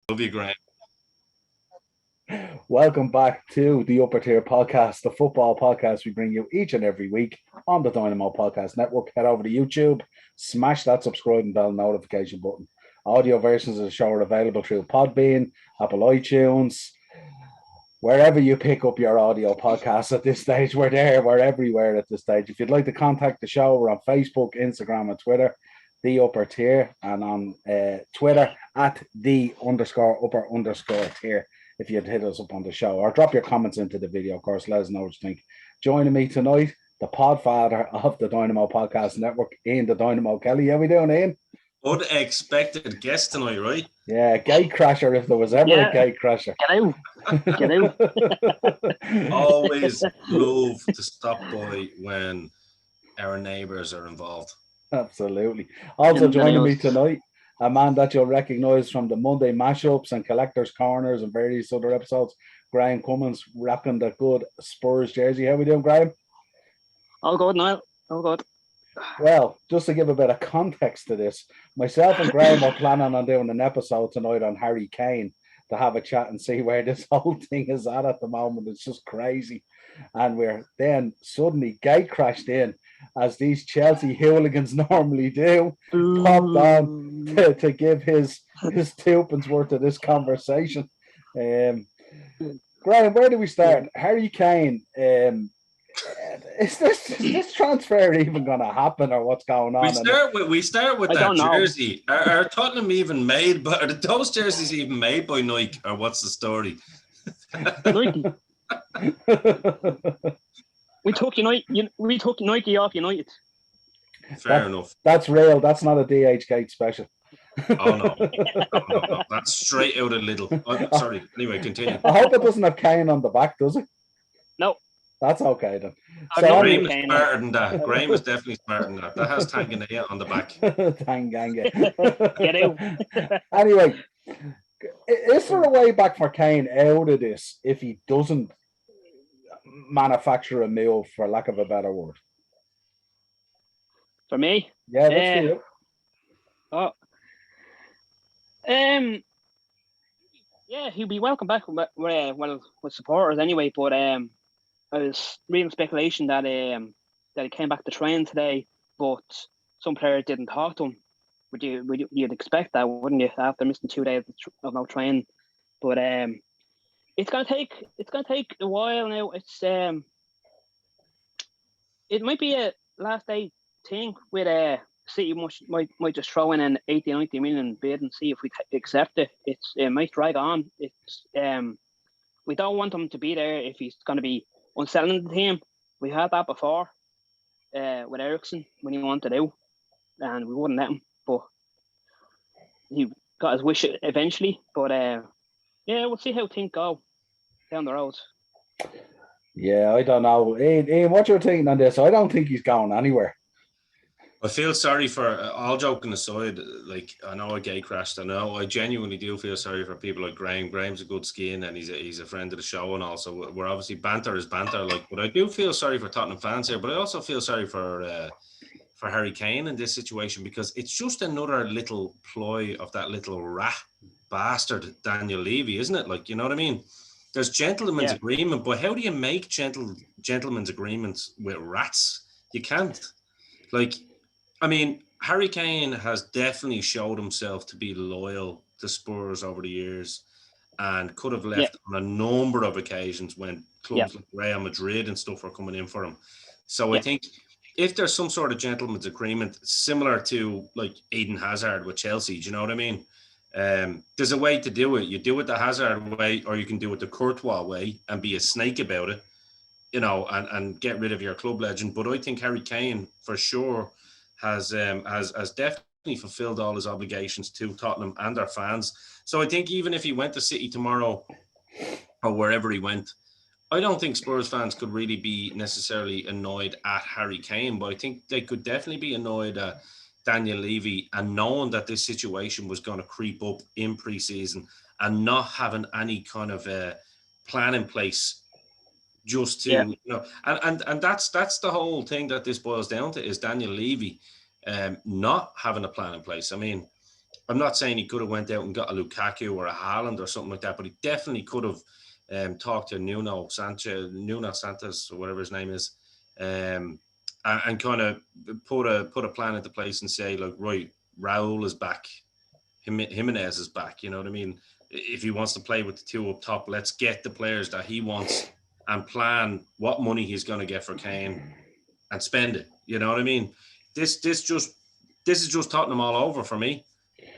Love you, Graeme. Welcome back to the Upper Tier Podcast, the football podcast we bring you each and every week on the Dynamo Podcast Network. Head over to YouTube, smash that subscribe and bell notification button. Audio versions of the show are available through Podbean, Apple iTunes, wherever you pick up your audio podcasts at this stage. We're there, we're everywhere at this stage. If you'd like to contact the show, we're on Facebook, Instagram, and Twitter, the Upper Tier, and on Twitter at the_upper_tier. If you'd hit us up on the show or drop your comments into the video, of course, let us know what you think. Joining me tonight, the podfather of the Dynamo Podcast Network, Ian the Dynamo Kelly. How we doing, Ian? Unexpected guest tonight, right? Yeah, gate crasher if there was ever a gate crasher. Get out. Always love to stop by when our neighbours are involved. Absolutely. Also joining me tonight, a man that you'll recognise from the Monday mashups and Collectors Corners and various other episodes, Graeme Cummins, rocking the good Spurs jersey. How we doing, Graeme? All good, Niall. All good. Well, just to give a bit of context to this, myself and Graeme are planning on doing an episode tonight on Harry Kane to have a chat and see where this whole thing is at the moment. It's just crazy. And we're then suddenly gate crashed in, as these Chelsea hooligans normally do, popped on to give his twopence worth of this conversation. Graeme, where do we start? Harry Kane, is this transfer even going to happen, or what's going on? We start with that jersey. Are Tottenham even made? But are those jerseys even made by Nike, or what's the story? Nike. We took Nike off United. Fair enough. That's real. That's not a DH Gate special. Oh no. That's straight out of Lidl. Sorry. Anyway, continue. I hope it doesn't have Kane on the back, does it? No. That's okay then. So Graeme is smarter than that. Graeme is definitely smarter than that. That has Tanganga on the back. Tanganga. Get out. Anyway, is there a way back for Kane out of this if he doesn't manufacture a move, for lack of a better word? For me? Yeah, let's do it. Yeah, he'll be welcome back with supporters anyway, but I was reading speculation that he came back to train today, but some players didn't talk to him. You'd expect that, wouldn't you, after missing 2 days of no training? But it's gonna take a while now. It's it might be a last day thing with City might just throw in an 80-90 million bid and see if we accept it. It might drag on. It's we don't want him to be there if he's going to be unsettling the team. We had that before with Ericsson when he wanted out, and we wouldn't let him. But he got his wish eventually. But yeah, we'll see how things go down the road. Yeah, I don't know. Ian, what you're thinking on this? I don't think he's going anywhere. I feel sorry for, all joking aside, like, I know I gate crashed. I genuinely do feel sorry for people like Graeme. Graeme's a good skin and he's a friend of the show, and also we're obviously banter is banter. But I do feel sorry for Tottenham fans here, but I also feel sorry for Harry Kane in this situation, because it's just another little ploy of that little rat bastard Daniel Levy, isn't it? Like, you know what I mean? There's gentleman's agreement, but how do you make gentleman's agreements with rats? You can't. Like, I mean, Harry Kane has definitely showed himself to be loyal to Spurs over the years, and could have left on a number of occasions when clubs like Real Madrid and stuff were coming in for him. So I think if there's some sort of gentleman's agreement similar to like Eden Hazard with Chelsea, do you know what I mean? There's a way to do it. You do it the Hazard way, or you can do it the Courtois way and be a snake about it, you know, and get rid of your club legend. But I think Harry Kane for sure has definitely fulfilled all his obligations to Tottenham and their fans. So I think even if he went to City tomorrow or wherever he went, I don't think Spurs fans could really be necessarily annoyed at Harry Kane, but I think they could definitely be annoyed at Daniel Levy and knowing that this situation was going to creep up in pre-season and not having any kind of plan in place just to, you know, and that's the whole thing that this boils down to, is Daniel Levy not having a plan in place. I mean, I'm not saying he could have went out and got a Lukaku or a Haaland or something like that, but he definitely could have talked to Nuno Santos, or whatever his name is, and kind of put a plan into place and say, like, right, Raul is back, Jimenez is back. You know what I mean? If he wants to play with the two up top, let's get the players that he wants and plan what money he's going to get for Kane and spend it. You know what I mean? This is just Tottenham all over for me.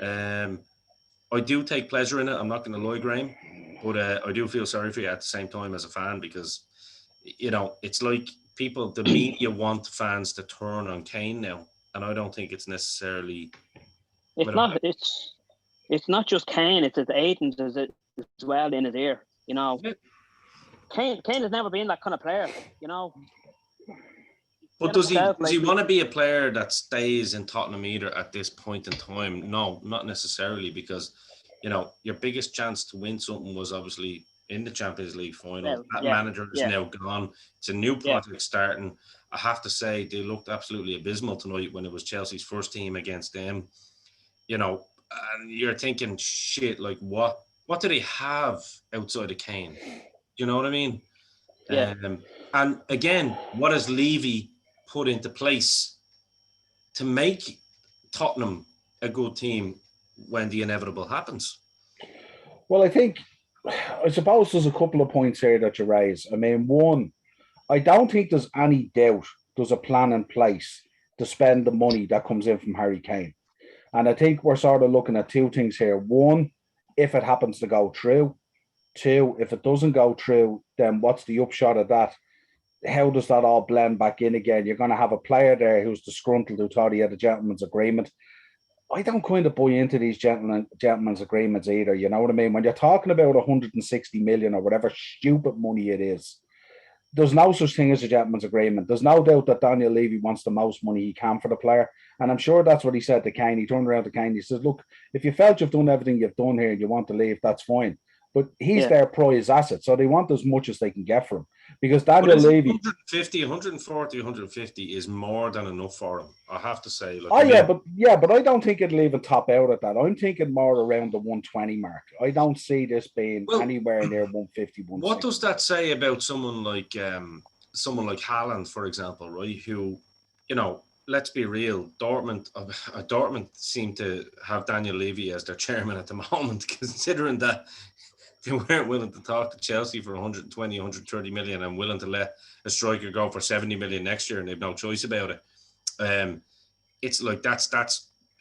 I do take pleasure in it. I'm not going to lie, Graeme, but I do feel sorry for you at the same time as a fan, because, you know, it's like the media want fans to turn on Kane now, and I don't think it's necessarily. It's not just Kane. It's his agents as well in his ear. You know, yeah. Kane has never been that kind of player. You know. But does he want to be a player that stays in Tottenham either at this point in time? No, not necessarily, because, you know, your biggest chance to win something was obviously in the Champions League final. That manager is now gone. It's a new project starting. I have to say, they looked absolutely abysmal tonight when it was Chelsea's first team against them. You know, and you're thinking, shit, like what do they have outside of Kane? Do you know what I mean? Yeah. And again, what has Levy put into place to make Tottenham a good team when the inevitable happens? Well, I suppose there's a couple of points here that you raise. I mean, one, I don't think there's any doubt there's a plan in place to spend the money that comes in from Harry Kane. And I think we're sort of looking at two things here. One, if it happens to go through. Two, if it doesn't go through, then what's the upshot of that? How does that all blend back in again? You're going to have a player there who's disgruntled, who thought he had a gentleman's agreement. I don't kind of buy into these gentleman's agreements either. You know what I mean? When you're talking about 160 million or whatever stupid money it is, there's no such thing as a gentleman's agreement. There's no doubt that Daniel Levy wants the most money he can for the player. And I'm sure that's what he said to Kane. He turned around to Kane. He says, look, if you felt you've done everything you've done here and you want to leave, that's fine. But he's their prize asset. So they want as much as they can get from him. Because Daniel Levy... 150, 140, 150 is more than enough for him, I have to say. Like, but I don't think it'll even top out at that. I'm thinking more around the 120 mark. I don't see this being anywhere near 150, 160. What does that say about someone like Haaland, for example, right? Who, you know, let's be real, Dortmund seem to have Daniel Levy as their chairman at the moment, considering that they weren't willing to talk to Chelsea for 120, 130 million and willing to let a striker go for 70 million next year, and they've no choice about it. It's like that's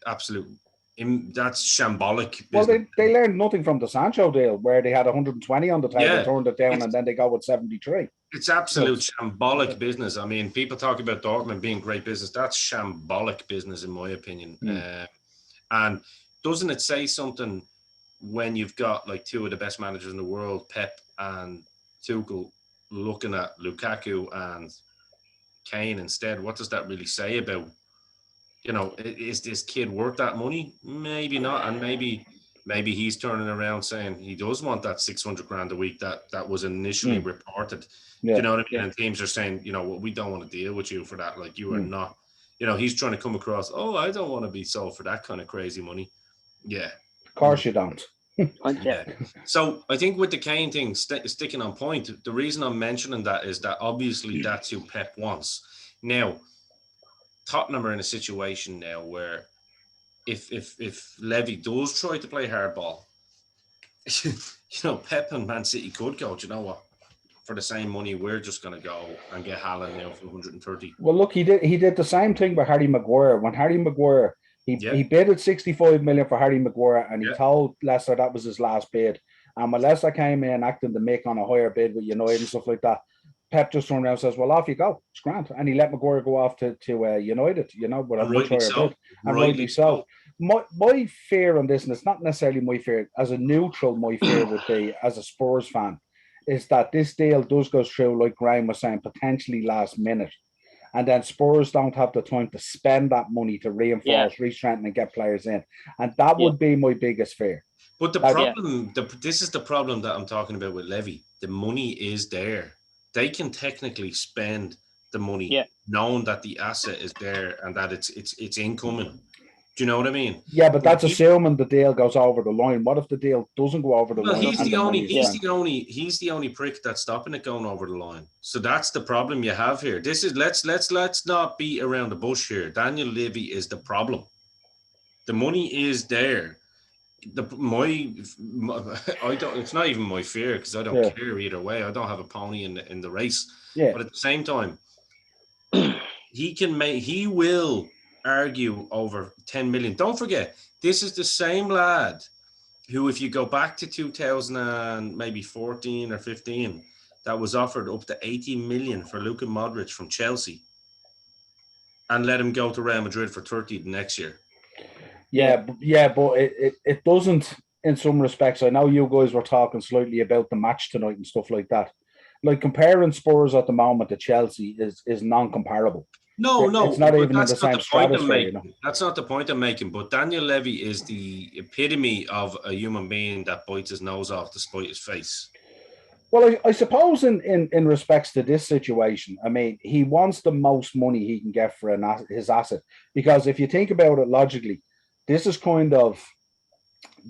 absolute. That's shambolic. Well, they learned nothing from the Sancho deal, where they had 120 on the table, turned it down, and then they go with 73. It's absolute shambolic business. I mean, people talk about Dortmund being great business. That's shambolic business, in my opinion. And doesn't it say something when you've got like two of the best managers in the world, Pep and Tuchel, looking at Lukaku and Kane instead? What does that really say about, you know, is this kid worth that money? Maybe not. And maybe he's turning around saying he does want that 600 grand a week that was initially reported. Yeah. You know what I mean? And teams are saying, you know, well, we don't want to deal with you for that. Like, you are not, you know, he's trying to come across, I don't want to be sold for that kind of crazy money. Yeah. Of course you don't. Yeah. So I think with the Kane thing, sticking on point, the reason I'm mentioning that is that obviously that's who Pep wants. Now, Tottenham are in a situation now where if Levy does try to play hardball, you know, Pep and Man City could go, do you know what? For the same money, we're just going to go and get Haaland now for 130. Well, look, he did the same thing with Harry Maguire. When Harry Maguire, he bid at 65 million for Harry Maguire, and he told Leicester that was his last bid. And when Leicester came in acting to make on a higher bid with United and stuff like that, Pep just turned around and says, well, off you go. It's grand. And he let Maguire go off to United, you know, with a much higher bid. And rightly so. My fear on this, and it's not necessarily my fear, as a neutral, my fear would be, as a Spurs fan, is that this deal does go through, like Graeme was saying, potentially last minute. And then Spurs don't have the time to spend that money to reinforce, re-strengthen, and get players in. And that would be my biggest fear. But the problem, this is the problem that I'm talking about with Levy. The money is there. They can technically spend the money knowing that the asset is there and that it's incoming. Do you know what I mean? Yeah, but that's assuming the deal goes over the line. What if the deal doesn't go over the line? He's the only prick that's stopping it going over the line. So that's the problem you have here. This is let's not beat around the bush here. Daniel Levy is the problem. The money is there. I don't. It's not even my fear because I don't care either way. I don't have a pony in the race. Yeah. But at the same time, he will argue over 10 million. Don't forget, this is the same lad who, if you go back to 2000 and maybe 14 or 15, that was offered up to 80 million for Luka Modric from Chelsea and let him go to Real Madrid for 30 the next year. Yeah, but it doesn't in some respects. I know you guys were talking slightly about the match tonight and stuff like that. Like comparing Spurs at the moment to Chelsea is non-comparable. No, it's not even in the same stratosphere. You know? That's not the point I'm making. But Daniel Levy is the epitome of a human being that bites his nose off to spite his face. Well, I suppose in respects to this situation, I mean, he wants the most money he can get for his asset. Because if you think about it logically, this is kind of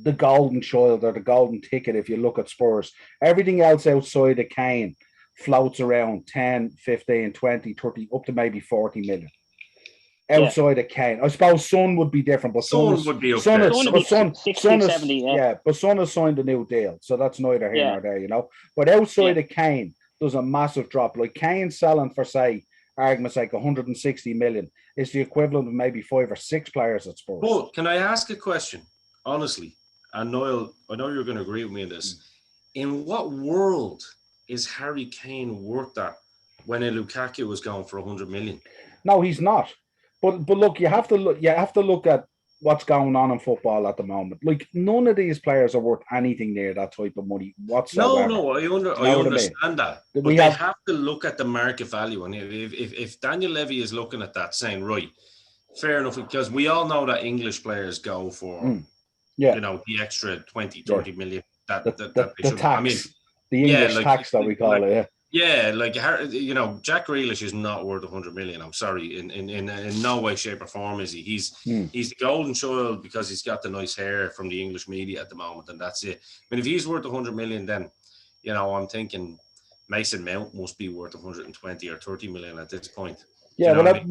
the golden child or the golden ticket if you look at Spurs. Everything else outside of Kane floats around 10, 15, 20, 30, up to maybe 40 million. Outside of Kane. I suppose Son would be different, but Son would be up there. Son 60, 70, yeah, but Son has signed a new deal, so that's neither here nor there, you know. But outside of Kane, there's a massive drop. Like Kane selling for, say, argument's like 160 million is the equivalent of maybe 5 or 6 players at Spurs. But can I ask a question, honestly? And Noel, I know you're going to agree with me on this. In what world is Harry Kane worth that when a Lukaku was going for 100 million? No, he's not. But look, you have to look at what's going on in football at the moment. Like none of these players are worth anything near that type of money whatsoever. No, I understand that. But they have to look at the market value. And if Daniel Levy is looking at that, saying, right, fair enough, because we all know that English players go for, you know, the extra 20, 30 million. The tax, I mean, the English tax that we call it. Yeah, like, you know, Jack Grealish is not worth 100 million. I'm sorry, in no way, shape, or form is he. He's the golden child because he's got the nice hair from the English media at the moment, and that's it. I mean, if he's worth 100 million, then, you know, I'm thinking Mason Mount must be worth 120 or 30 million at this point. Yeah, you know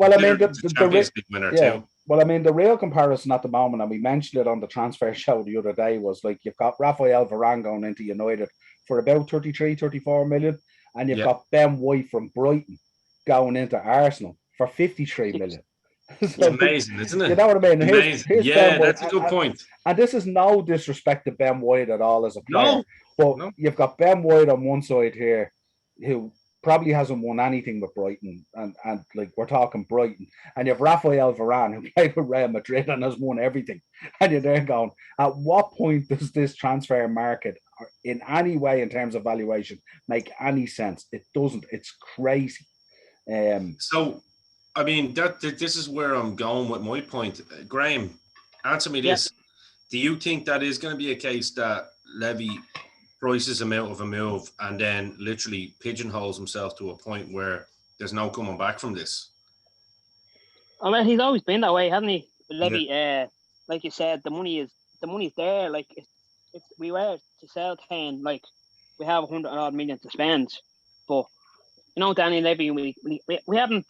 well, I mean, the real comparison at the moment, and we mentioned it on the transfer show the other day, was like you've got Raphael Varane going into United for about 33, 34 million. And you've got Ben White from Brighton going into Arsenal for 53 million. So, it's amazing, isn't it? You know what I mean? Here's that's a good point. And this is no disrespect to Ben White at all as a player. You've got Ben White on one side here who probably hasn't won anything with Brighton. And like we're talking Brighton. And you have Raphael Varane who played with Real Madrid and has won everything. And you're there going, at what point does this transfer market in any way in terms of valuation make any sense? It doesn't. It's crazy. So, I mean, this is where I'm going with my point. Graeme, answer me this. Do you think that is going to be a case that Levy prices him out of a move and then literally pigeonholes himself to a point where there's no coming back from this? I mean, he's always been that way, hasn't he? Levy, like you said, the money's there. Like, if we were to sell Kane, like we have 100 million to spend, but you know, Daniel Levy, we haven't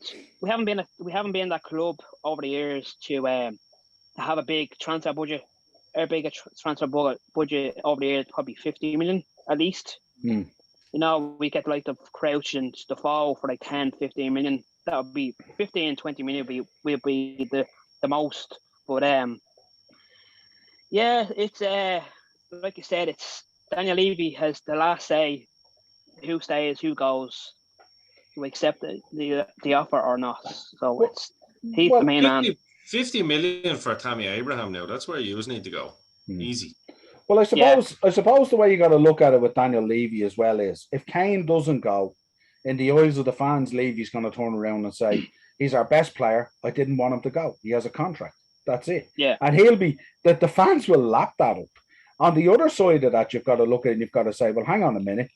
been that club over the years to have a big transfer budget. Our biggest transfer budget over the years probably 50 million at least. You know, we get like the Crouch and the Fall for like 10, 15 million. That would be 15, 20 million will be the most. But it's like you said, it's Daniel Levy has the last say. Who stays, who goes, to accept the offer or not. So he's the main man. 50 million for Tammy Abraham now. That's where you need to go. Easy. Well, I suppose the way you got to look at it with Daniel Levy as well is if Kane doesn't go, in the eyes of the fans, Levy's going to turn around and say, he's our best player. I didn't want him to go. He has a contract. That's it. Yeah. And he'll be that the fans will lap that up. On the other side of that, you've got to look at it and you've got to say, well, hang on a minute.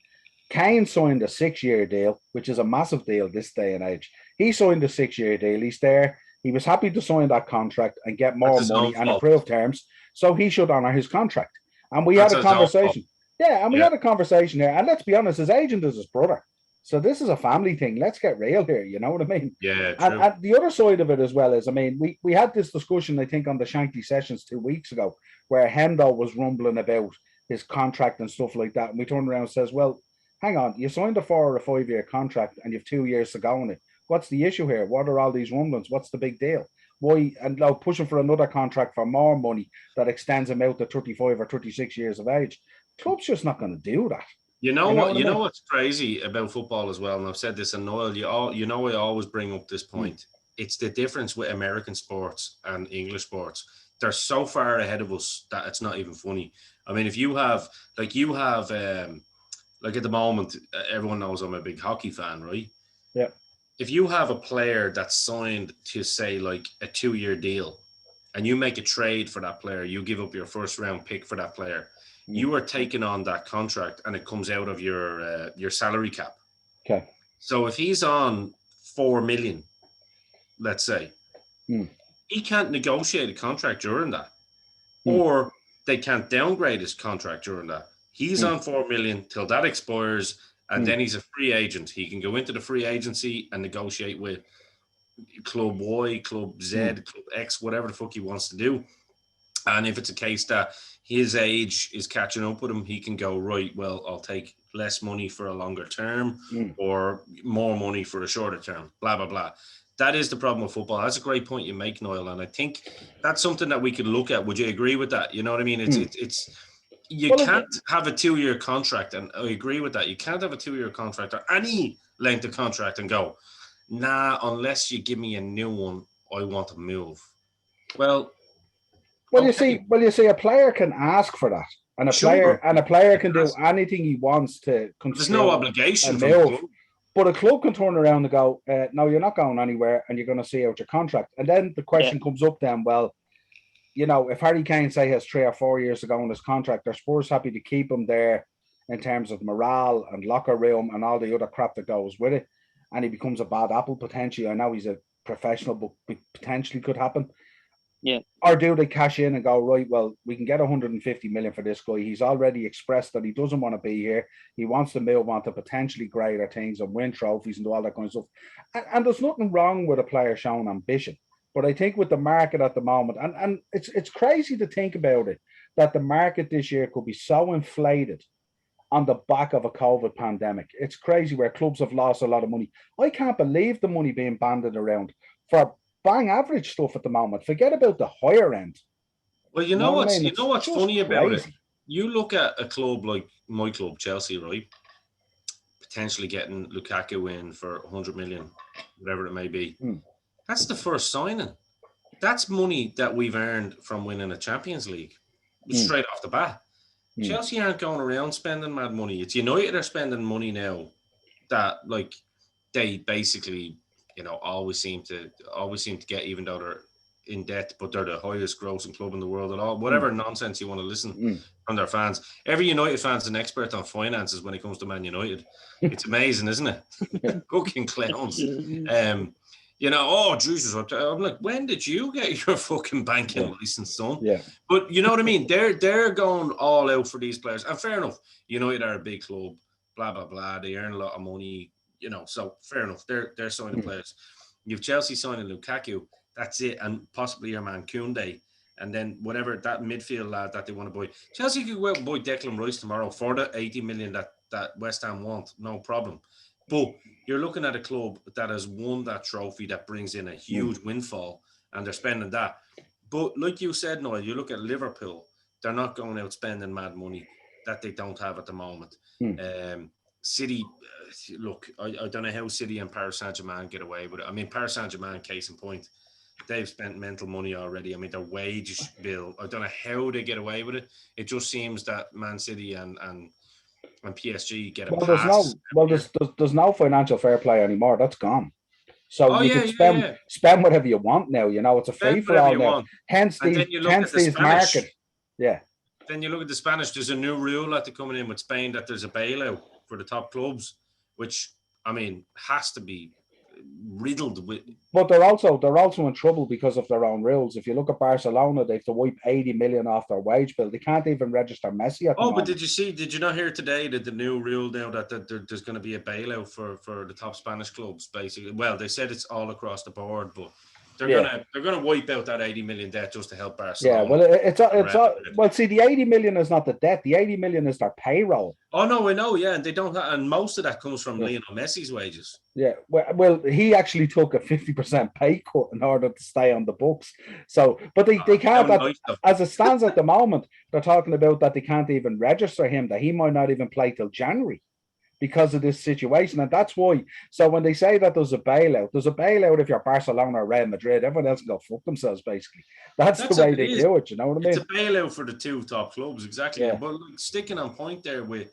Kane signed a 6-year deal, which is a massive deal this day and age. He signed a 6-year deal. He's there. He was happy to sign that contract and get more That's his money own and fault. improved terms, so he should honor his contract. And we That's had a his own fault. conversation. Yeah, and we Yeah. had a conversation here. And let's be honest, his agent is his brother. So this is a family thing. Let's get real here. You know what I mean? Yeah, true. And the other side of it as well is, I mean, we had this discussion, I think, on the Shankly sessions 2 weeks ago, where Hendo was rumbling about his contract and stuff like that. And we turned around and says, well, hang on, you signed a 4 or 5 year contract and you've 2 years to go on it. What's the issue here? What are all these rumblings? What's the big deal? Why? And now pushing for another contract for more money that extends him out to 35 or 36 years of age. Club's just not going to do that. You know You know what? what I You know mean? what's crazy about football as well, and I've said this, and Noel, you know, I always bring up this point. It's the difference with American sports and English sports. They're so far ahead of us that it's not even funny. I mean, if you have, like at the moment, everyone knows I'm a big hockey fan, right? Yeah. If you have a player that's signed to, say, like a 2-year deal, and you make a trade for that player, you give up your first round pick for that player, you are taking on that contract, and it comes out of your salary cap. Okay. So if he's on 4 million, let's say, he can't negotiate a contract during that, or they can't downgrade his contract during that. He's on 4 million till that expires, and then he's a free agent. He can go into the free agency and negotiate with club Y, club Z, club X, whatever the fuck he wants to do. And if it's a case that his age is catching up with him, he can go, right, well, I'll take less money for a longer term or more money for a shorter term, blah, blah, blah. That is the problem with football. That's a great point you make, Noel. And I think that's something that we could look at. Would you agree with that? You know what I mean? You can't have a 2-year contract. And I agree with that. You can't have a 2-year contract or any length of contract and go, nah, unless you give me a new one, I want to move. Well, you see, a player can ask for that, and a player can do anything he wants to. There's no obligation from the club. But a club can turn around and go, "No, you're not going anywhere, and you're going to see out your contract." And then the question comes up, then, well, you know, if Harry Kane say has 3 or 4 years to go on his contract, are Spurs happy to keep him there in terms of morale and locker room and all the other crap that goes with it? And he becomes a bad apple potentially. I know he's a professional, but potentially could happen. Yeah. Or do they cash in and go, right, well, we can get 150 million for this guy. He's already expressed that he doesn't want to be here. He wants to move on to potentially greater things and win trophies and do all that kind of stuff. And there's nothing wrong with a player showing ambition. But I think with the market at the moment, and it's crazy to think about it, that the market this year could be so inflated on the back of a COVID pandemic. It's crazy where clubs have lost a lot of money. I can't believe the money being banded around for bang average stuff at the moment. Forget about the higher end. Well, you know what's funny about it? You look at a club like my club, Chelsea, right? Potentially getting Lukaku in for 100 million, whatever it may be. That's the first signing. That's money that we've earned from winning a Champions League straight off the bat. Chelsea aren't going around spending mad money. It's United are spending money now that, like, they basically, you know, always seem to get, even though they're in debt, but they're the highest grossing club in the world at all. Whatever nonsense you want to listen from their fans. Every United fan's an expert on finances when it comes to Man United. It's amazing, isn't it? Fucking clowns. You know, oh Jesus! I'm like, when did you get your fucking banking license, son? Yeah. But you know what I mean? They're going all out for these players, and fair enough. United are a big club, blah blah blah. They earn a lot of money, you know. So fair enough. They're signing players. You've Chelsea signing Lukaku. That's it, and possibly your man Koundé, and then whatever that midfield lad that they want to buy. Chelsea could go out and buy Declan Rice tomorrow for the 80 million that West Ham want, no problem. But you're looking at a club that has won that trophy that brings in a huge windfall, and they're spending that. But like you said, Noel, you look at Liverpool, they're not going out spending mad money that they don't have at the moment. City, look, I don't know how City and Paris Saint-Germain get away with it. I mean, Paris Saint-Germain, case in point, they've spent mental money already. I mean, their wage bill, I don't know how they get away with it. It just seems that Man City and PSG get a pass. There's no financial fair play anymore. That's gone. So you can spend whatever you want now. You know, it's a free for all now. Hence these market. Yeah. Then you look at the Spanish. There's a new rule that they're coming in with Spain that there's a bailout for the top clubs, which I mean has to be riddled with. But they're also in trouble because of their own rules. If you look at Barcelona, they have to wipe 80 million off their wage bill. They can't even register Messi at the moment. But did you not hear today that the new rule now that there's going to be a bailout for the top Spanish clubs, basically? Well, they said it's all across the board, but they're gonna wipe out that 80 million debt just to help Barcelona. Yeah, well, well, see, the 80 million is not the debt. The 80 million is their payroll. Oh no, I know, yeah, and they don't, and most of that comes from Lionel Messi's wages. Yeah, well, he actually took a 50% pay cut in order to stay on the books. So, but they can't. As it stands at the moment, they're talking about that they can't even register him. That he might not even play till January because of this situation, and that's why. So when they say that there's a bailout if you're Barcelona or Real Madrid. Everyone else can go fuck themselves. Basically, that's the way they do it. You know what I mean? It's a bailout for the two top clubs, exactly. Yeah. But sticking on point there with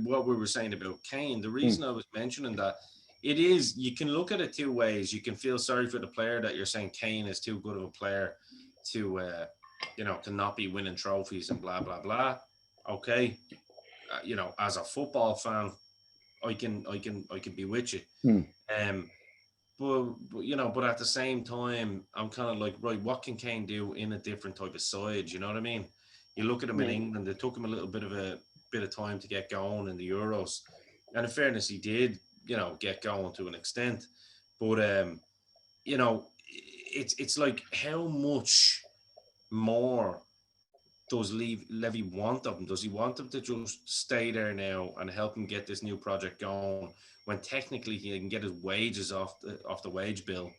what we were saying about Kane, the reason I was mentioning that. It is, you can look at it two ways. You can feel sorry for the player that you're saying Kane is too good of a player to, to not be winning trophies and blah, blah, blah. Okay. As a football fan, I can be with you. But at the same time, I'm kind of like, right, what can Kane do in a different type of side? You know what I mean? You look at him in England, it took him a little bit of time to get going in the Euros. And in fairness, he did, get going to an extent. But, it's like how much more does Levy want of him? Does he want him to just stay there now and help him get this new project going when technically he can get his wages off the wage bill,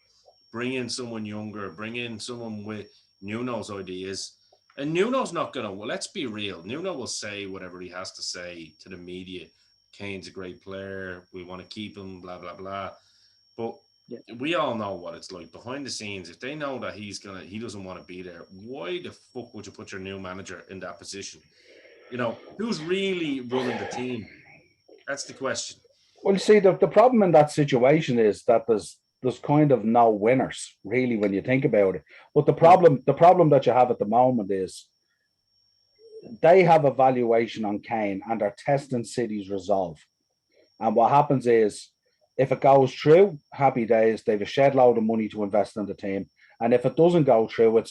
bring in someone younger, bring in someone with Nuno's ideas? And Nuno's not going to, well, let's be real. Nuno will say whatever he has to say to the media. Kane's a great player. We want to keep him, blah, blah, blah. But we all know what it's like behind the scenes. If they know that he doesn't want to be there, why the fuck would you put your new manager in that position? Who's really running the team? That's the question. Well, you see, the problem in that situation is that there's kind of no winners, really, when you think about it. But the problem that you have at the moment is they have a valuation on Kane and they're testing City's resolve. And what happens is, if it goes through, happy days, they have a shed load of money to invest in the team. And if it doesn't go through,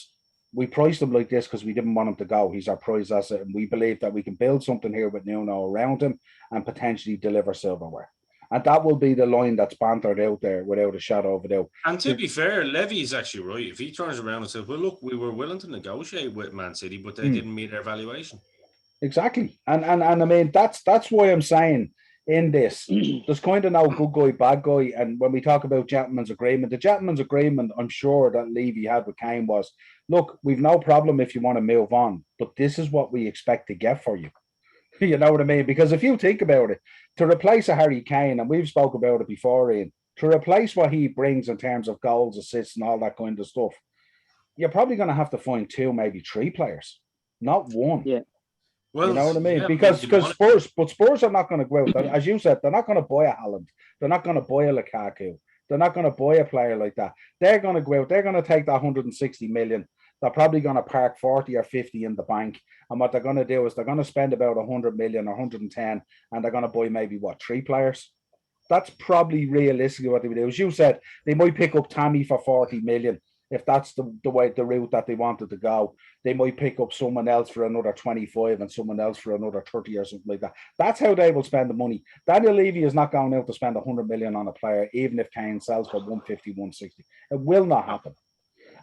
we priced him like this because we didn't want him to go. He's our prize asset. And we believe that we can build something here with Nuno around him and potentially deliver silverware. And that will be the line that's bantered out there without a shadow of a doubt. And to be fair, Levy's actually right. If he turns around and says, well, look, we were willing to negotiate with Man City, but they didn't meet their valuation. Exactly. And I mean, that's why I'm saying in this, there's kind of no good guy, bad guy. And when we talk about gentleman's agreement, the gentleman's agreement, I'm sure that Levy had with Kane was, look, we've no problem if you want to move on, but this is what we expect to get for you. You know what I mean? Because if you think about it, to replace a Harry Kane, and we've spoke about it before, Ian, to replace what he brings in terms of goals, assists, and all that kind of stuff, you're probably going to have to find 2, maybe 3 players, not 1. Yeah. Well, you know what I mean? Because Spurs are not going to go out. As you said, they're not going to buy a Haaland. They're not going to buy a Lukaku. They're not going to buy a player like that. They're going to go out. They're going to take that 160 million. They're probably going to park 40 or 50 in the bank. And what they're going to do is they're going to spend about 100 million or 110, and they're going to buy maybe, 3 players? That's probably realistically what they would do. As you said, they might pick up Tammy for 40 million. If that's the route that they wanted to go, they might pick up someone else for another 25 and someone else for another 30 or something like that. That's how they will spend the money. Daniel Levy is not going out to spend 100 million on a player, even if Kane sells for 150, 160. It will not happen.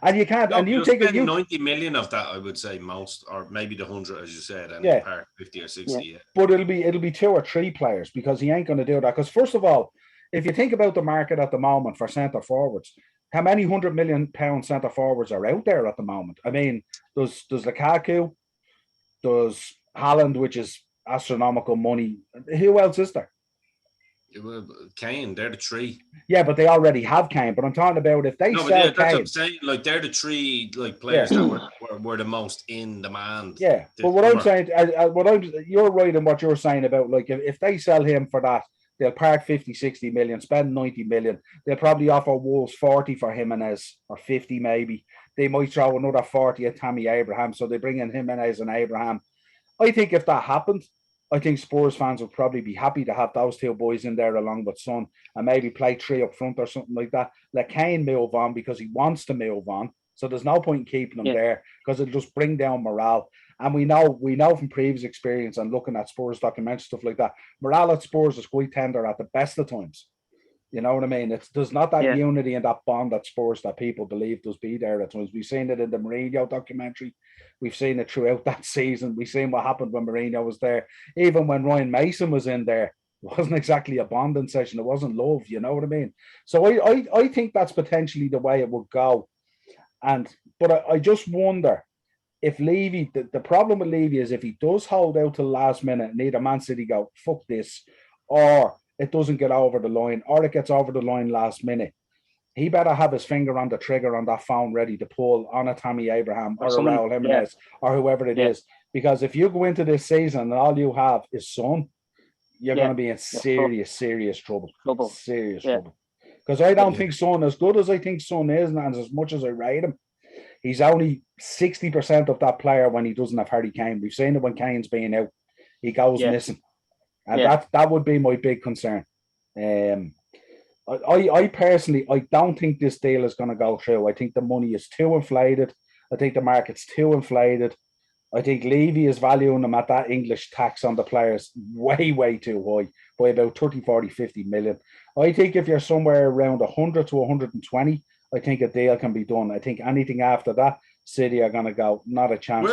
And you can't. No, and you take 90 million of that, I would say, most, or maybe the 100, as you said, and park 50 or 60. Yeah. But it'll be 2 or 3 players, because he ain't going to do that. Because first of all, if you think about the market at the moment for centre forwards, how many £100 million centre forwards are out there at the moment? I mean, there's Lukaku, there's Haaland, which is astronomical money. Who else is there? Kane, they're the 3. Yeah, but they already have Kane. But I'm talking about if they sell that's Kane. What I'm saying. Like, they're the 3 players that were the most in demand. Yeah, but what I'm saying, you're right in what you're saying about, like, if they sell him for that, they'll park 50, 60 million, spend 90 million. They'll probably offer Wolves 40 for Jimenez, or 50 maybe. They might throw another 40 at Tammy Abraham, so they bring in Jimenez and Abraham. I think if that happened, I think Spurs fans would probably be happy to have those two boys in there along with Son and maybe play 3 up front or something like that. Let Kane move on because he wants to move on. So there's no point in keeping him there because it'll just bring down morale. And we know from previous experience and looking at Spurs documentaries, stuff like that, morale at Spurs is quite tender at the best of times. You know what I mean? There's not that unity and that bond at Spurs that people believe does be there at times. We've seen it in the Mourinho documentary. We've seen it throughout that season. We've seen what happened when Mourinho was there. Even when Ryan Mason was in there, it wasn't exactly a bonding session. It wasn't love. You know what I mean? So I think that's potentially the way it would go. But I just wonder if Levy, the problem with Levy is if he does hold out till the last minute and either Man City go, fuck this, or it doesn't get over the line, or it gets over the line last minute, he better have his finger on the trigger on that phone ready to pull on a Tammy Abraham or a Raul Jimenez or whoever it is. Because if you go into this season and all you have is Son, you're going to be in serious trouble. Serious trouble. Because I don't think Son, as good as I think Son is, and as much as I rate him, he's only 60% of that player when he doesn't have Harry Kane. We've seen it when Kane's being out. He goes missing. And that would be my big concern. I personally, I don't think this deal is going to go through. I think the money is too inflated. I think the market's too inflated. I think Levy is valuing them at that English tax on the players way too high, by about 30, 40, 50 million. I think if you're somewhere around 100 to 120, I think a deal can be done. I think anything after that, City are going to go, not a chance.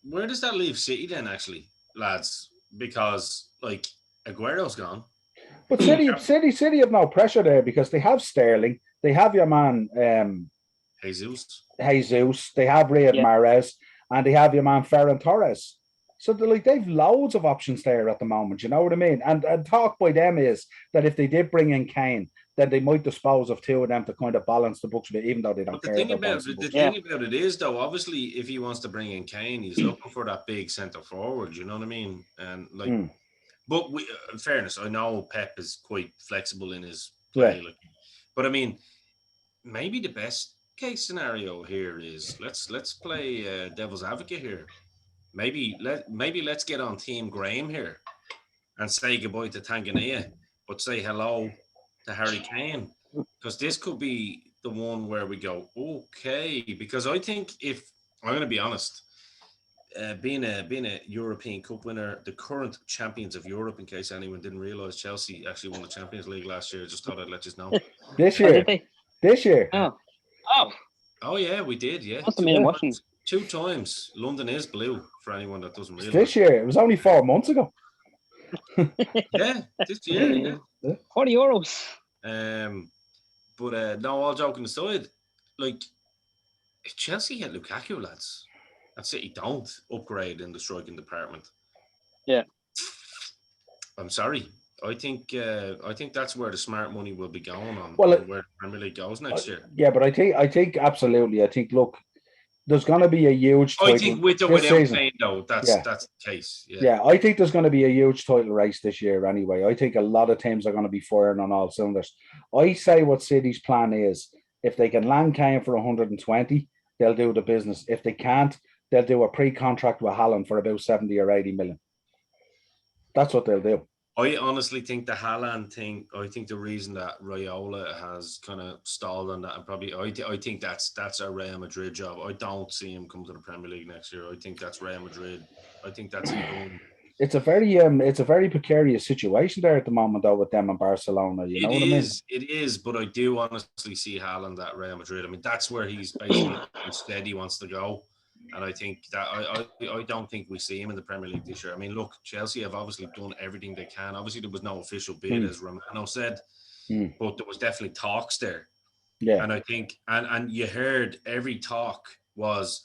Where does that leave City then, actually, lads? Because, like, Aguero's gone. But City have no pressure there because they have Sterling. They have your man, Jesus. They have Riyad Mahrez. And they have your man Ferran Torres. So they've loads of options there at the moment, you know what I mean? And talk by them is that if they did bring in Kane, then they might dispose of 2 of them to kind of balance the books a bit, even though they don't care about it. The thing about it is, though, obviously, if he wants to bring in Kane, he's looking for that big centre forward, you know what I mean? And but in fairness, I know Pep is quite flexible in his play. But I mean, maybe the best case scenario here is let's play devil's advocate here. Maybe let's get on Team Graeme here and say goodbye to Tanzania, but say hello to Harry Kane, because this could be the one where we go, okay. Because I think, if I'm going to be honest, being a European Cup winner, the current champions of Europe, in case anyone didn't realise, Chelsea actually won the Champions League last year. Just thought I'd let you know. This year. Oh yeah, we did. Yeah, 2 times. London is blue, for anyone that doesn't realise. This year, it was only 4 months ago. This year, 40 euros. But no, all joking aside, like, if Chelsea get Lukaku, lads, and City don't upgrade in the striking department, I'm sorry. I think that's where the smart money will be going on. Where the Premier League goes next year. Yeah, but I think absolutely. I think, look, there's going to be a huge title. I think without Kane, though, that's the case. Yeah, I think there's going to be a huge title race this year anyway. I think a lot of teams are going to be firing on all cylinders. I say what City's plan is, if they can land Kane for 120, they'll do the business. If they can't, they'll do a pre-contract with Haaland for about 70 or 80 million. That's what they'll do. I honestly think the Haaland thing, I think the reason that Raiola has kind of stalled on that, and probably I think that's a Real Madrid job. I don't see him come to the Premier League next year. I think that's Real Madrid. I think that's him. It's a very precarious situation there at the moment, though, with them and Barcelona. You know what I mean? It is, but I do honestly see Haaland at Real Madrid. I mean, that's where he's basically instead he wants to go. And I think that I don't think we see him in the Premier League this year. I mean, look, Chelsea have obviously done everything they can. Obviously, there was no official bid, as Romano said, but there was definitely talks there. Yeah. And I think, and you heard every talk was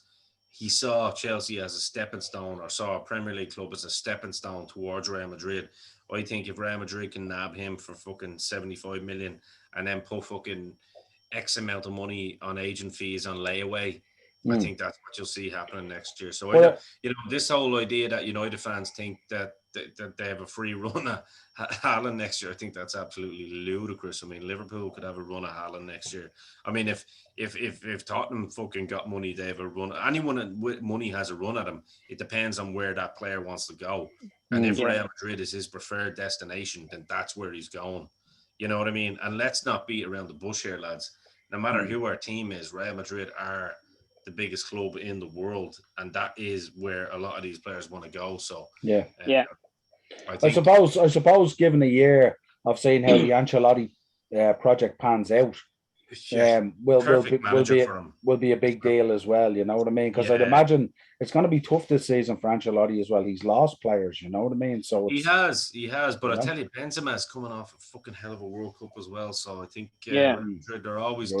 he saw Chelsea as a stepping stone, or saw a Premier League club as a stepping stone towards Real Madrid. I think if Real Madrid can nab him for fucking 75 million and then put fucking X amount of money on agent fees on layaway, I think that's what you'll see happening next year. So, this whole idea that United fans think that they have a free run at Haaland next year. I think that's absolutely ludicrous. I mean, Liverpool could have a run at Haaland next year. I mean, if Tottenham fucking got money, they have a run. Anyone with money has a run at him. It depends on where that player wants to go. And if Real Madrid is his preferred destination, then that's where he's going. You know what I mean? And let's not beat around the bush here, lads. No matter who our team is, Real Madrid are the biggest club in the world, and that is where a lot of these players want to go. So I suppose given a year of seeing how the Ancelotti project pans out, will be a big deal as well. You know what I mean? Because I'd imagine it's going to be tough this season for Ancelotti as well. He's lost players, you know what I mean? So he has. But I tell you, Benzema's coming off a fucking hell of a World Cup as well. So I think they're always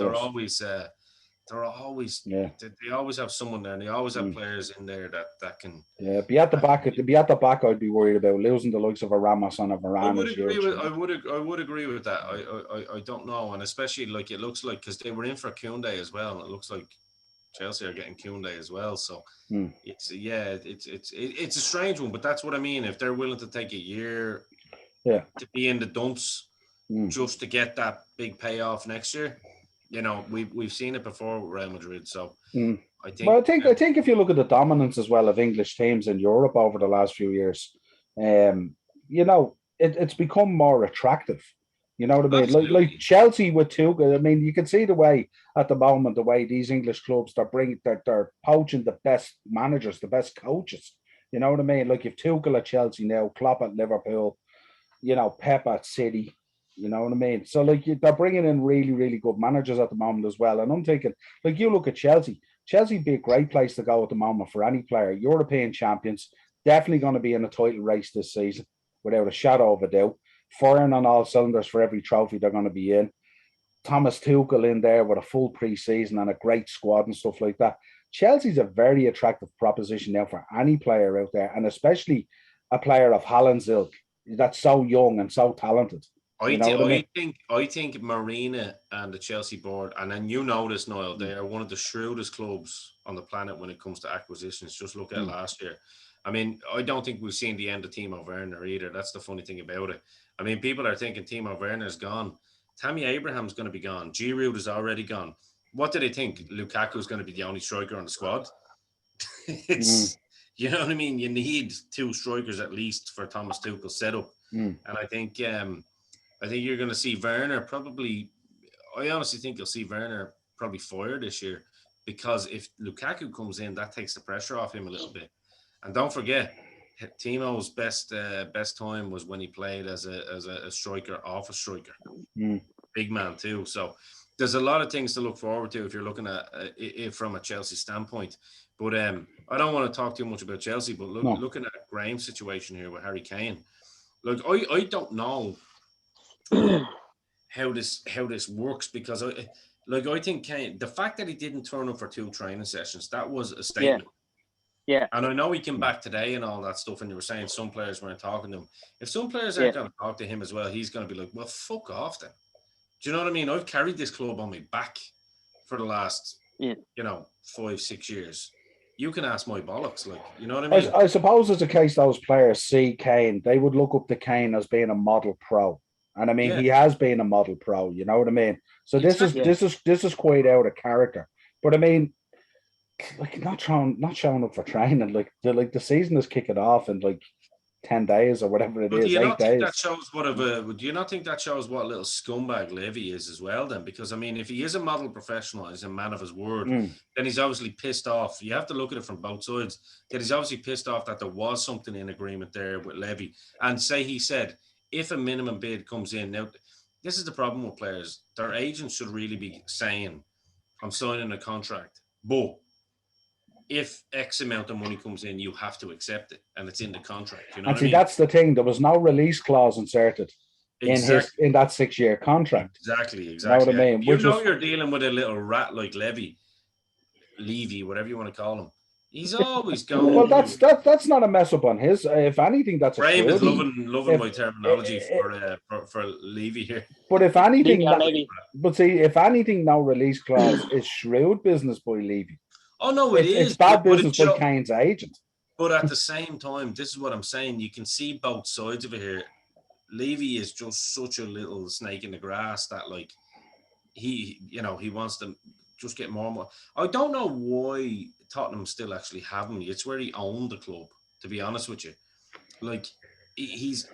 they always have someone there, and they always have players in there that can be at the back. Be at the back, I'd be worried about losing the likes of a Ramos and a Varane. I would agree with that. I don't know, and especially like it looks like because they were in for Koundé as well, and it looks like Chelsea are getting Koundé as well. So it's a strange one, but that's what I mean. If they're willing to take a year to be in the dumps just to get that big payoff next year. You know, we've seen it before with Real Madrid, so I think if you look at the dominance as well of English teams in Europe over the last few years, you know, it's become more attractive. You know what I mean? Like Chelsea with Tuchel. I mean, you can see the way at the moment the way these English clubs they're poaching the best managers, the best coaches. You know what I mean? Like you've Tuchel at Chelsea now, Klopp at Liverpool, you know, Pep at City. You know what I mean? So, like, they're bringing in really, really good managers at the moment as well. And I'm thinking, like, you look at Chelsea. Chelsea would be a great place to go at the moment for any player. European champions, definitely going to be in a title race this season, without a shadow of a doubt. Firing on all cylinders for every trophy they're going to be in. Thomas Tuchel in there with a full pre-season and a great squad and stuff like that. Chelsea's a very attractive proposition now for any player out there, and especially a player of Haaland's ilk that's so young and so talented. I think Marina and the Chelsea board, and then you know this, Niall, they are one of the shrewdest clubs on the planet when it comes to acquisitions. Just look at last year. I mean, I don't think we've seen the end of Timo Werner either. That's the funny thing about it. I mean, people are thinking Timo Werner's gone. Tammy Abraham's going to be gone. Giroud is already gone. What do they think? Lukaku's going to be the only striker on the squad? You know what I mean? You need two strikers at least for Thomas Tuchel's setup. And I think you're going to see Werner probably. I honestly think you'll see Werner probably fired this year because if Lukaku comes in, that takes the pressure off him a little bit. And don't forget, Timo's best time was when he played as a striker off a striker, big man too. So there's a lot of things to look forward to if you're looking at it from a Chelsea standpoint. But I don't want to talk too much about Chelsea. But looking at Graham's situation here with Harry Kane, look, I don't know how this works because I think Kane, the fact that he didn't turn up for 2 training sessions, that was a statement. Yeah. And I know he came back today and all that stuff, and you were saying some players weren't talking to him. If some players aren't going to talk to him as well, he's going to be like, well, fuck off then. Do you know what I mean? I've carried this club on my back for the last, 5-6 years. You can ask my bollocks, like, you know what I mean? I suppose it's a case those players see Kane, they would look up to Kane as being a model pro. And I mean, he has been a model pro, you know what I mean? So this is quite out of character. But I mean, like not showing up for training, like the season is kicking off in like 10 days or whatever it is. 8 days. Do you not think that shows what a little scumbag Levy is as well then? Because I mean, if he is a model professional, he's a man of his word, then he's obviously pissed off. You have to look at it from both sides. That he's obviously pissed off that there was something in agreement there with Levy. And say he said, if a minimum bid comes in, now this is the problem with players. Their agents should really be saying, I'm signing a contract, but if X amount of money comes in, you have to accept it, and it's in the contract. You know what I mean? That's the thing. There was no release clause inserted in that 6-year contract. Exactly. You know what I mean? You're dealing with a little rat like Levy, whatever you want to call him. He's always going. Well, that's not a mess up on his. If anything, that's a Graham is loving my terminology for Levy here. But if anything, if anything, no release clause is shrewd business by Levy. Oh no, it is. It's bad business by Kane's agent. But at the same time, this is what I'm saying. You can see both sides of it here. Levy is just such a little snake in the grass that, like, he wants to just get more and more. I don't know why Tottenham still actually have him. It's where he owned the club, to be honest with you. Like, he's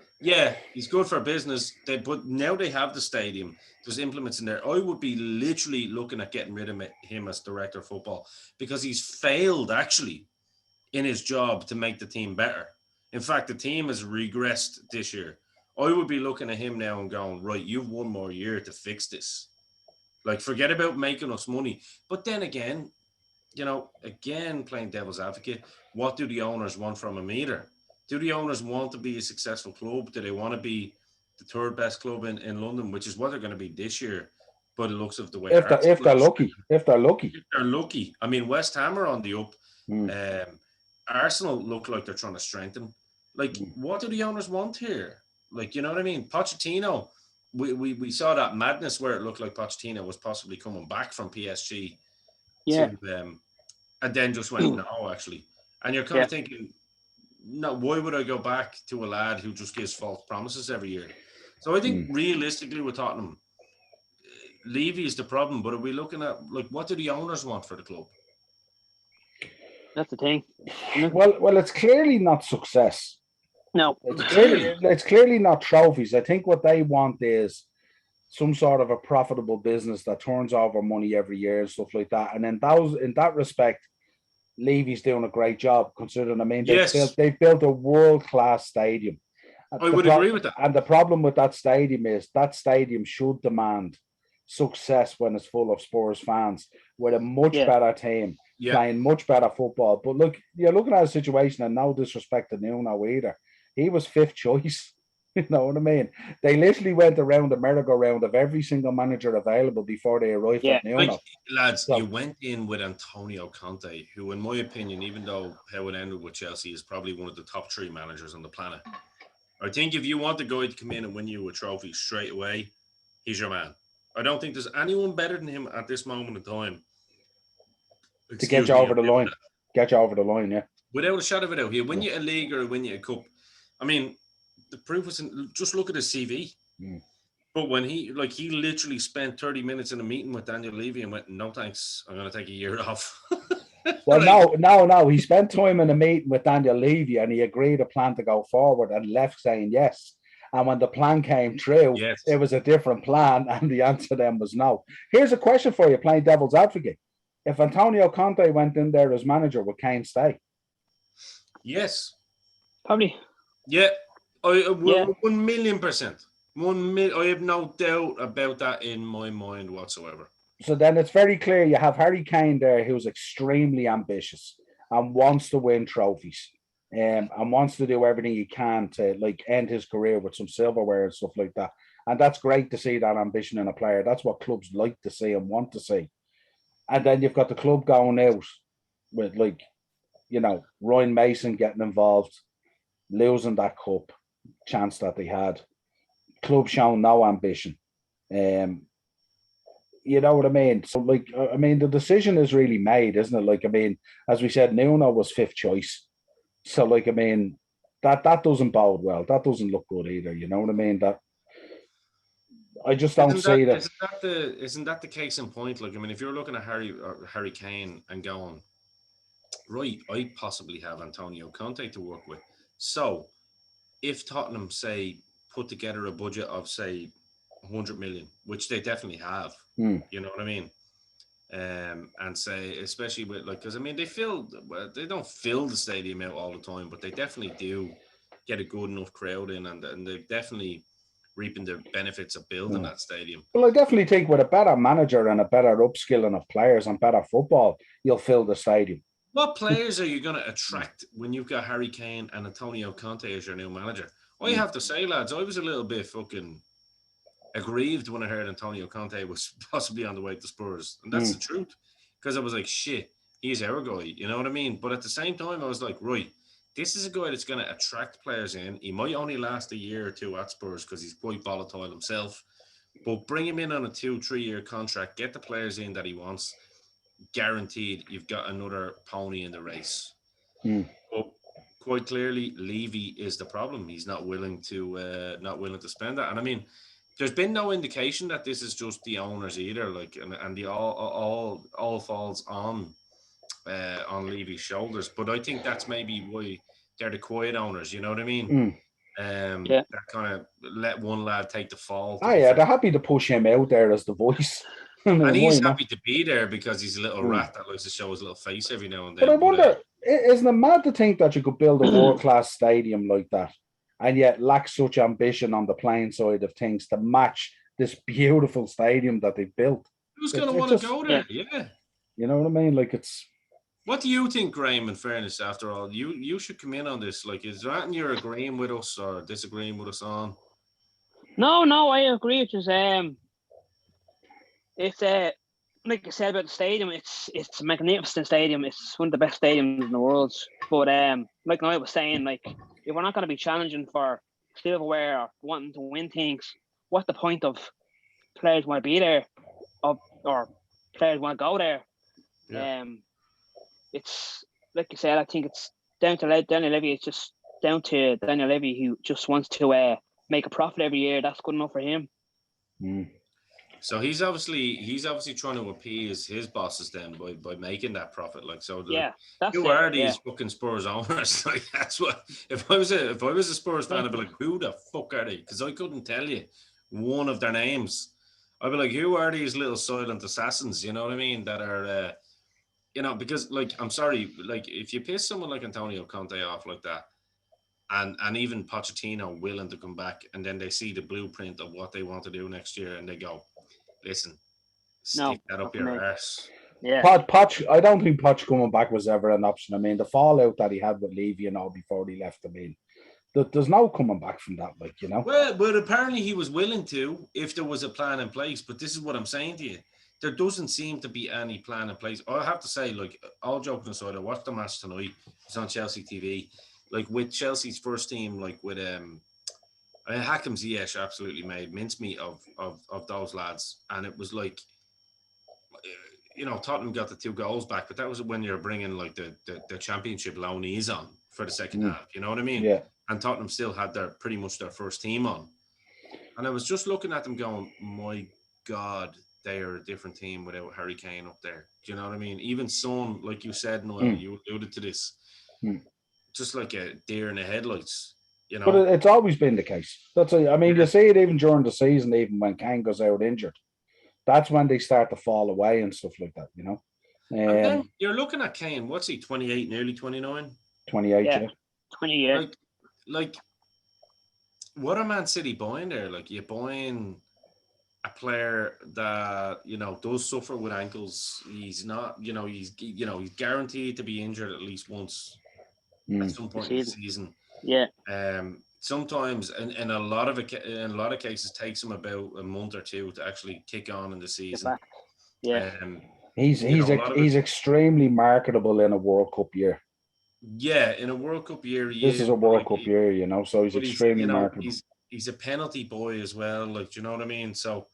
good for business. But now they have the stadium. There's implements in there. I would be literally looking at getting rid of him as director of football, because he's failed actually in his job to make the team better. In fact, the team has regressed this year. I would be looking at him now and going, right, you've one more year to fix this. Like, forget about making us money. But then again, playing devil's advocate, what do the owners want from him either? Do the owners want to be a successful club? Do they want to be the third best club in London, which is what they're going to be this year? But it looks of the way if they're lucky. I mean, West Ham are on the up. Arsenal look like they're trying to strengthen. Like, what do the owners want here? Like, you know what I mean? Pochettino, we saw that madness where it looked like Pochettino was possibly coming back from PSG. Yeah. And then just went, no, actually. And you're kind of thinking, no, why would I go back to a lad who just gives false promises every year? So I think realistically with Tottenham, Levy is the problem. But are we looking at, like, what do the owners want for the club? That's the thing. Well, it's clearly not success. No. It's clearly not trophies. I think what they want is some sort of a profitable business that turns over money every year and stuff like that. And in that respect, Levy's doing a great job, considering, I mean, they've built a world-class stadium. I would agree with that. And the problem with that stadium is that stadium should demand success when it's full of Spurs fans with a much better team playing much better football. But look, you're looking at a situation, and no disrespect to Nuno either. He was fifth choice. You know what I mean? They literally went around the merry-go-round of every single manager available before they arrived at Nuno. Like, lads, you went in with Antonio Conte, who, in my opinion, even though how it ended with Chelsea, is probably one of the top 3 managers on the planet. I think if you want the guy to come in and win you a trophy straight away, he's your man. I don't think there's anyone better than him at this moment in time. To get you over the line. Get you over the line, yeah. Without a shadow of a doubt. He'll win you a league or win you a cup. I mean, the proof was just look at his CV. But when he literally spent 30 minutes in a meeting with Daniel Levy and went, no thanks, I'm going to take a year off. Well, no. He spent time in a meeting with Daniel Levy and he agreed a plan to go forward and left saying yes. And when the plan came true, it was a different plan, and the answer then was no. Here's a question for you, playing devil's advocate. If Antonio Conte went in there as manager, would Kane stay? Yes. Probably. Yeah. 1,000,000%. I have no doubt about that in my mind whatsoever. So then it's very clear you have Harry Kane there, who's extremely ambitious and wants to win trophies. And wants to do everything he can to, like, end his career with some silverware and stuff like that. And that's great to see that ambition in a player. That's what clubs like to see and want to see. And then you've got the club going out with, like, Ryan Mason getting involved, losing that cup chance that they had. Club showing no ambition. You know what I mean? So, like, I mean, the decision is really made, isn't it? Like, I mean, as we said, Nuno was fifth choice. So, like, I mean, that doesn't bode well. That doesn't look good either. You know what I mean? That I just don't see that. Isn't that the case in point? Like, I mean, if you're looking at Harry Kane and going, right, I possibly have Antonio Conte to work with. So, if Tottenham, say, put together a budget of, say, 100 million, which they definitely have, you know what I mean? And say, especially with, like, because I mean, they don't fill the stadium out all the time, but they definitely do get a good enough crowd in, and they're definitely reaping the benefits of building that stadium. Well, I definitely think with a better manager and a better upskilling of players and better football, you'll fill the stadium. What players are you going to attract when you've got Harry Kane and Antonio Conte as your new manager? I have to say, lads, I was a little bit fucking aggrieved when I heard Antonio Conte was possibly on the way to Spurs, and that's the truth, because I was like, shit, he's our guy, you know what I mean? But at the same time, I was like, right, this is a guy that's going to attract players in. He might only last a year or two at Spurs because he's quite volatile himself, but bring him in on a 2-3 year contract, get the players in that he wants, guaranteed you've got another pony in the race. But quite clearly Levy is the problem. He's not willing to spend that. And I mean, there's been no indication that this is just the owners either. Like, and the all falls on Levy's shoulders. But I think that's maybe why they're the quiet owners. You know what I mean? Yeah. That kind of let one lad take the fall. Oh yeah, they're happy to push him out there as the voice. I mean, And he's why happy to be there because he's a little rat that likes to show his little face every now and But then. I wonder, isn't it mad to think that you could build a world-class stadium like that and yet lack such ambition on the playing side of things to match this beautiful stadium that they've built? Who's going to want to go there? Yeah. You know what I mean? Like, it's... What do you think, Graeme, in fairness, after all? You should come in on this. Like, is there anything you're agreeing with us or disagreeing with us on? No, I agree with you. It's like I said about the stadium, it's a magnificent stadium. It's one of the best stadiums in the world. But like I was saying, like, if we're not going to be challenging for silverware or wanting to win things, what's the point of players want to be there or players want to go there? Yeah. It's like you said. I think it's down to Daniel Levy. It's just down to Daniel Levy, who just wants to make a profit every year. That's good enough for him. So he's obviously trying to appease his bosses then by making that profit. Like, so who are these fucking Spurs owners? Like, that's what, if I was a Spurs fan, I'd be like, who the fuck are they? Because I couldn't tell you one of their names. I'd be like, who are these little silent assassins? You know what I mean? That are because, like, I'm sorry, like, if you piss someone like Antonio Conte off like that, and even Pochettino willing to come back, and then they see the blueprint of what they want to do next year, and they go, listen, stick that up your arse. Yeah. Poch, I don't think Poch coming back was ever an option. I mean, the fallout that he had with Levy and all before he left, I mean, there's no coming back from that, like, you know. Well, but apparently he was willing to if there was a plan in place. But this is what I'm saying to you. There doesn't seem to be any plan in place. I have to say, like, all joking aside, I watched the match tonight. It's on Chelsea TV. Like, with Chelsea's first team, like with Hakim Ziyech absolutely made mincemeat of those lads, and it was like, Tottenham got the 2 goals back, but that was when you're bringing like the championship loanees on for the second half. You know what I mean? Yeah. And Tottenham still had pretty much their first team on, and I was just looking at them going, my God, they are a different team without Harry Kane up there. Do you know what I mean? Even Son, like you said, Noel, you alluded to this, just like a deer in the headlights. You know? But it's always been the case. You see it even during the season, even when Kane goes out injured. That's when they start to fall away and stuff like that, you know. And then you're looking at Kane. What's he? 28, nearly 29. 28, yeah. 20 years. Like, what are Man City buying there? Like, you're buying a player that does suffer with ankles. He's not, he's guaranteed to be injured at least once at some point in the season. Yeah. Sometimes, in a lot of cases, takes him about a month or two to actually kick on in the season. Yeah. He's extremely marketable in a World Cup year. Yeah, in a World Cup year, this is a World Cup year, so he's extremely marketable. He's a penalty boy as well, like, do you know what I mean? So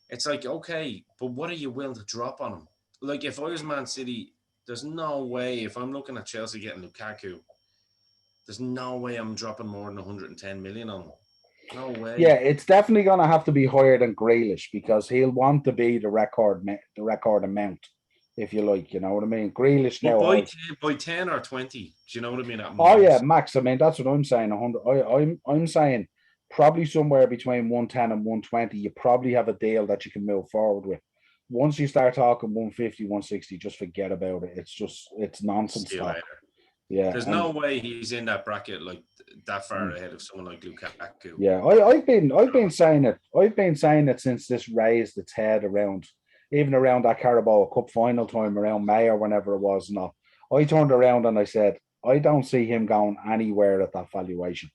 it's like, okay, but what are you willing to drop on him? Like, if I was Man City, there's no way, if I'm looking at Chelsea getting Lukaku, there's no way I'm dropping more than 110 million on him. No way. Yeah, it's definitely going to have to be higher than Grealish because he'll want to be the record amount, if you like. You know what I mean? Grealish now by 10 or 20. Do you know what I mean? Yeah, max. I mean, that's what I'm saying. 100. I'm saying probably somewhere between 110 and 120. You probably have a deal that you can move forward with. Once you start talking 150, 160, just forget about it. It's nonsense stuff. Yeah, there's no way he's in that bracket like that far ahead of someone like Lukaku. Yeah, I've been saying it. I've been saying it since this raised its head around that Carabao Cup final time around May or whenever it was. No, I turned around and I said I don't see him going anywhere at that valuation,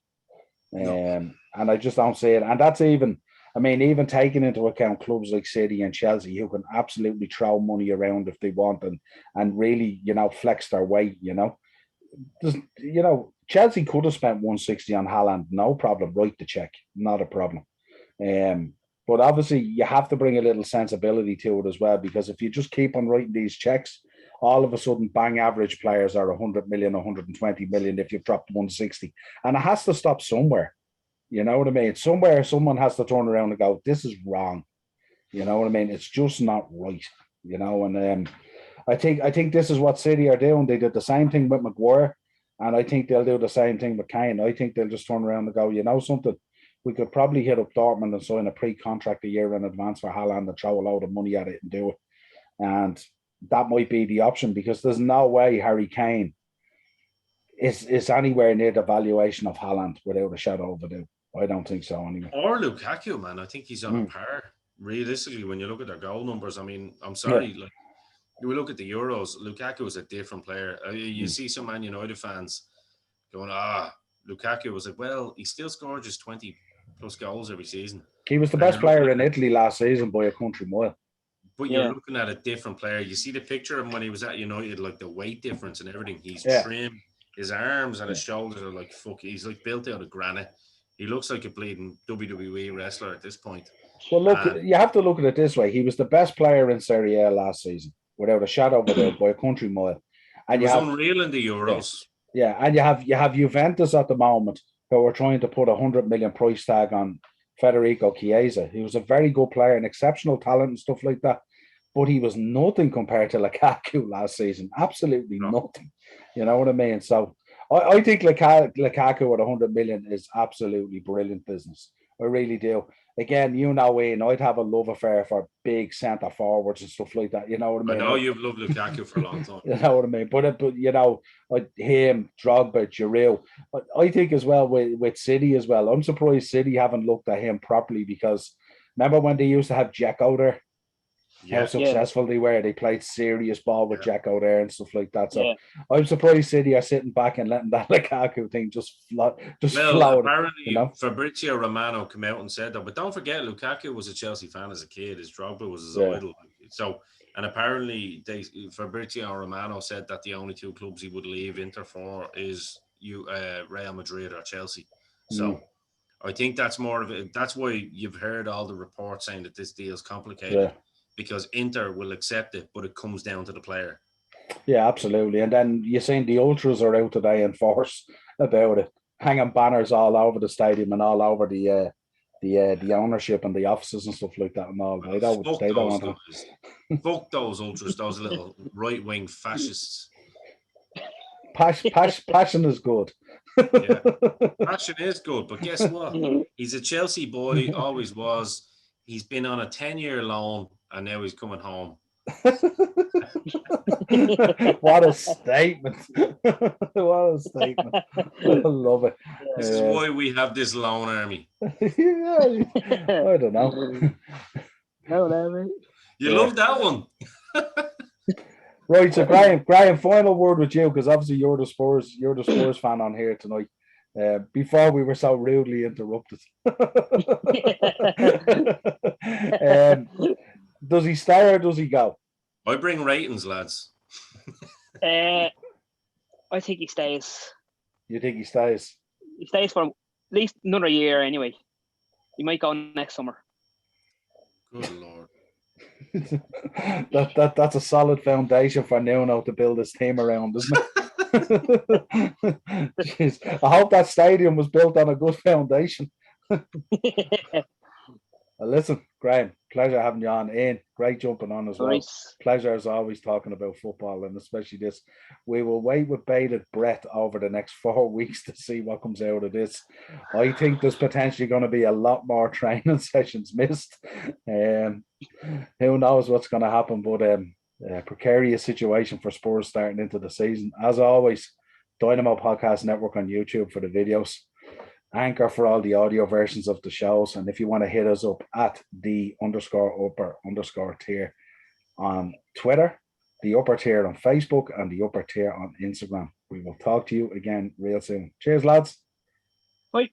and I just don't see it. And that's even taking into account clubs like City and Chelsea who can absolutely throw money around if they want and really flex their weight. Chelsea could have spent 160 on Haaland, no problem. Write the check, not a problem. But obviously, you have to bring a little sensibility to it as well, because if you just keep on writing these checks, all of a sudden, bang, average players are 100 million, 120 million if you've dropped 160. And it has to stop somewhere. You know what I mean? Somewhere someone has to turn around and go, this is wrong. You know what I mean? It's just not right. You know, and I think this is what City are doing. They did the same thing with Maguire, and I think they'll do the same thing with Kane. I think they'll just turn around and go, you know something, we could probably hit up Dortmund and sign a pre-contract a year in advance for Haaland and throw a load of money at it and do it. And that might be the option, because there's no way Harry Kane is anywhere near the valuation of Haaland without a shadow of a doubt. I don't think so anyway. Or Lukaku, man. I think he's on a par. Realistically, when you look at their goal numbers, I mean, I'm sorry, like we look at the Euros, Lukaku is a different player. You see some Man United fans going, Lukaku was like, well, he still scored just 20 plus goals every season. He was the best player in Italy last season by a country mile. But you're looking at a different player. You see the picture of him when he was at United, like the weight difference and everything. He's trim. His arms and his shoulders are like, fuck, he's like built out of granite. He looks like a bleeding WWE wrestler at this point. Well, look, you have to look at it this way. He was the best player in Serie A last season, without a shadow of a doubt, by a country mile. And he was unreal in the Euros. Yeah, and you have Juventus at the moment who are trying to put 100 million price tag on Federico Chiesa. He was a very good player, an exceptional talent and stuff like that. But he was nothing compared to Lukaku last season. Absolutely nothing. You know what I mean? So I think Lukaku at 100 million is absolutely brilliant business. I really do. Again, you know, Ian, I'd have a love affair for big centre forwards and stuff like that. You know what I mean? I know you've loved Lukaku for a long time. You know what I mean? But you know, like him, Drogba, Giroud. But I think as well with City as well. I'm surprised City haven't looked at him properly, because remember when they used to have Dzeko there? How successful they were. They played serious ball with Dzeko there and stuff like that. So I'm surprised City are sitting back and letting that Lukaku thing just float. Apparently, you know? Fabrizio Romano came out and said that. But don't forget, Lukaku was a Chelsea fan as a kid. His Drogba was his idol. So, and apparently, Fabrizio Romano said that the only two clubs he would leave Inter for is Real Madrid or Chelsea. So. I think that's more of it. That's why you've heard all the reports saying that this deal is complicated, because Inter will accept it, but it comes down to the player. Yeah, absolutely. And then you're saying the ultras are out today in force about it, hanging banners all over the stadium and all over the ownership and the offices and stuff like that and all. They don't want to. Fuck those ultras, those little right-wing fascists. Passion is good. Passion is good, but guess what? He's a Chelsea boy, always was. He's been on a 10-year loan, and now he's coming home. What a statement. What a statement. I love it. This is why we have this loan army. I don't know. You love that one. Right, so Graeme, final word with you, because obviously you're the Spurs fan on here tonight. Before we were so rudely interrupted. Does he stay or does he go? I bring ratings, lads. I think he stays. You think he stays? He stays for at least another year anyway. He might go next summer. Good Lord. That's a solid foundation for Nuno to build his team around, isn't it? Jeez, I hope that stadium was built on a good foundation. Listen, Graeme, pleasure having you on. Ian, great jumping on as well. Nice. Pleasure as always talking about football, and especially this. We will wait with bated breath over the next 4 weeks to see what comes out of this. I think there's potentially going to be a lot more training sessions missed. Who knows what's going to happen, but precarious situation for Spurs starting into the season. As always, Dynamo Podcast Network on YouTube for the videos. Anchor for all the audio versions of the shows. And if you want to hit us up at the _upper_ tier on Twitter, the upper tier on Facebook, and the upper tier on Instagram. We will talk to you again real soon. Cheers, lads. Bye.